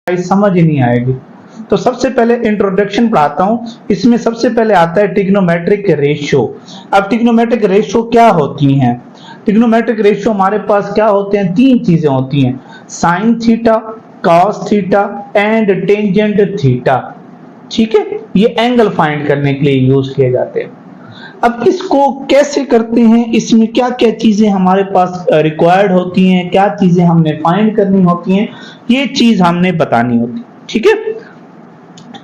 समझ ही नहीं आएगी। तो सबसे पहले इंट्रोडक्शन पढ़ाता हूं। इसमें सबसे पहले आता है ट्रिग्नोमेट्रिक रेशियो। अब ट्रिग्नोमेट्रिक रेशियो क्या होती हैं? ट्रिग्नोमेट्रिक रेशियो हमारे पास क्या होते हैं? तीन चीजें होती हैं, sine theta, cos theta and tangent theta. ठीक है, ये एंगल फाइंड करने के लिए यूज किए जाते हैं। अब इसको कैसे करते हैं, इसमें क्या क्या चीजें हमारे पास रिक्वायर्ड होती हैं, क्या चीजें हमने फाइंड करनी होती हैं, ये चीज हमने बतानी होती है। ठीक है,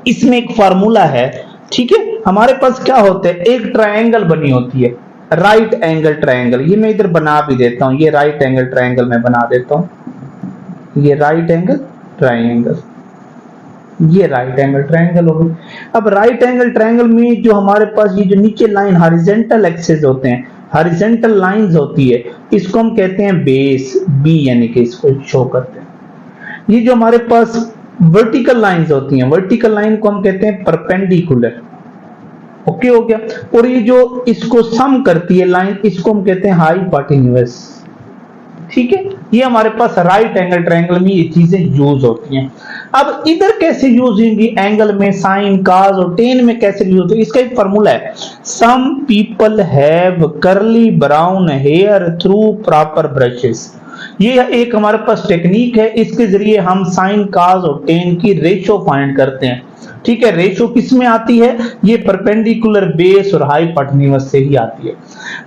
इसमें एक फार्मूला है। ठीक है, हमारे पास क्या होता है, एक ट्रायंगल बनी होती है, राइट एंगल ट्रायंगल। ये मैं इधर बना भी देता हूं, ये राइट एंगल ट्रायंगल मैं बना देता हूं, ये राइट एंगल ट्रायंगल, ये राइट एंगल ट्रायंगल हो गई। अब राइट एंगल ट्रायंगल में जो हमारे पास ये जो नीचे लाइन हॉरिजॉन्टल एक्सेस होते हैं, हॉरिजॉन्टल लाइंस होती है, इसको हम कहते हैं बेस, बी यानी कि इसको शो करते हैं। ये जो हमारे पास वर्टिकल लाइंस होती हैं, वर्टिकल लाइन को हम कहते हैं परपेंडिकुलर। ओके हो गया। और ये जो इसको सम करती है लाइन, इसको हम कहते हैं हाइपोटेन्यूज। ठीक है, ये हमारे पास राइट एंगल ट्रायंगल में ये चीजें यूज होती हैं। अब इधर कैसे यूज होंगी, एंगल में साइन, कॉस और टेन में कैसे यूज होगी, इसका एक फार्मूला है, some people have curly brown hair through proper brushes. ये एक हमारे पास टेक्निक है, इसके जरिए हम साइन, कॉस और टेन की रेशियो फाइंड करते हैं। ठीक है, रेशियो किस में आती है, ये परपेंडिकुलर बेस और हाइपोटेन्यूज से ही आती है।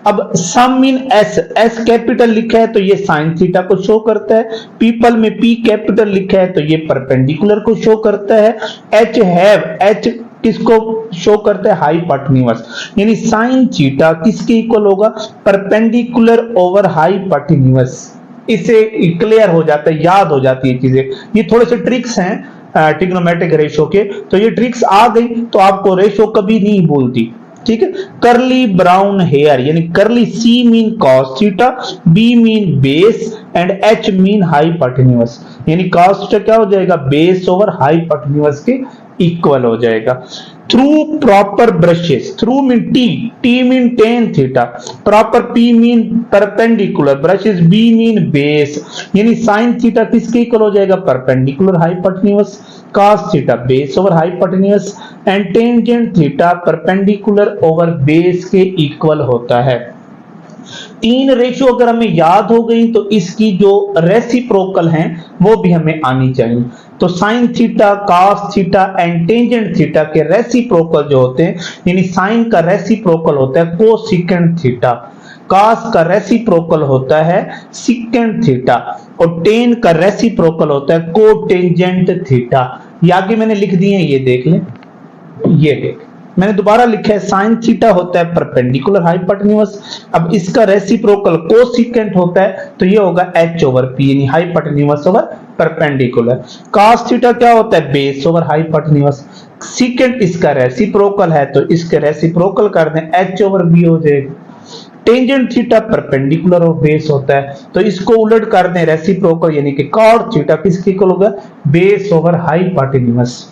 अब सम इन एस, एस कैपिटल लिखा है तो ये साइन थीटा को शो करता है, पीपल में पी कैपिटल लिखा है तो ये परपेंडिकुलर को शो करता है, एच हैव, एच किसको शो करता है, हाइपोटेन्यूज। यानी साइन थीटा किसके इक्वल होगा, परपेंडिकुलर ओवर हाइपोटेन्यूज। इससे क्लियर हो जाता है, याद हो जाती है चीजें। ये थोड़े से ट्रिक्स हैं ट्रिग्नोमेट्रिक रेशियो के, तो ये ट्रिक्स आ गई तो आपको रेशियो कभी नहीं भूलती। ठीक है, कर्ली ब्राउन हेयर, यानी curly C mean cos theta, B mean base and H mean hypotenuse. यानी कॉस थीटा क्या हो जाएगा, बेस ओवर हाइपोटेन्यूज के इक्वल हो जाएगा। Through proper brushes, through mean T, T mean tan theta, proper P mean perpendicular, brushes B mean base. यानी sine theta किसके equal हो जाएगा, perpendicular hypotenuse, cos theta base over hypotenuse and tangent theta perpendicular over base के equal होता है। तीन ratio अगर हमें याद हो गई तो इसकी जो रेसिप्रोकल हैं वो भी हमें आनी चाहिए। तो sine theta, cos theta and tangent theta के रेसिप्रोकल जो होते हैं, यानी साइन का रेसिप्रोकल होता है कोसेकेंट थीटा, कॉस का रेसिप्रोकल होता है सेकेंट थीटा और टेन का रेसिप्रोकल होता है कोटेंजेंट थीटा। ये आगे मैंने लिख दिए हैं, ये देख लें, ये देख मैंने दोबारा लिखा है, साइन थीटा होता है परपेंडिकुलर हाइपोटेन्यूज। अब इसका रेसिप्रोकल कोसेकेंट होता है तो ये होगा h ओवर p, यानी hypotenuse over perpendicular. cos theta क्या होता है, बेस ओवर हाइपोटेन्यूज। सेकेंट इसका रेसिप्रोकल है तो इसके रेसिप्रोकल कर दें, h ओवर b हो जाएगा। टेंजेंट थीटा परपेंडिकुलर और बेस होता है तो इसको उलट कर दें, रेसिप्रोकल यानी कि cot थीटा किसके इक्वल होगा, बेस ओवर हाइपोटेन्यूज।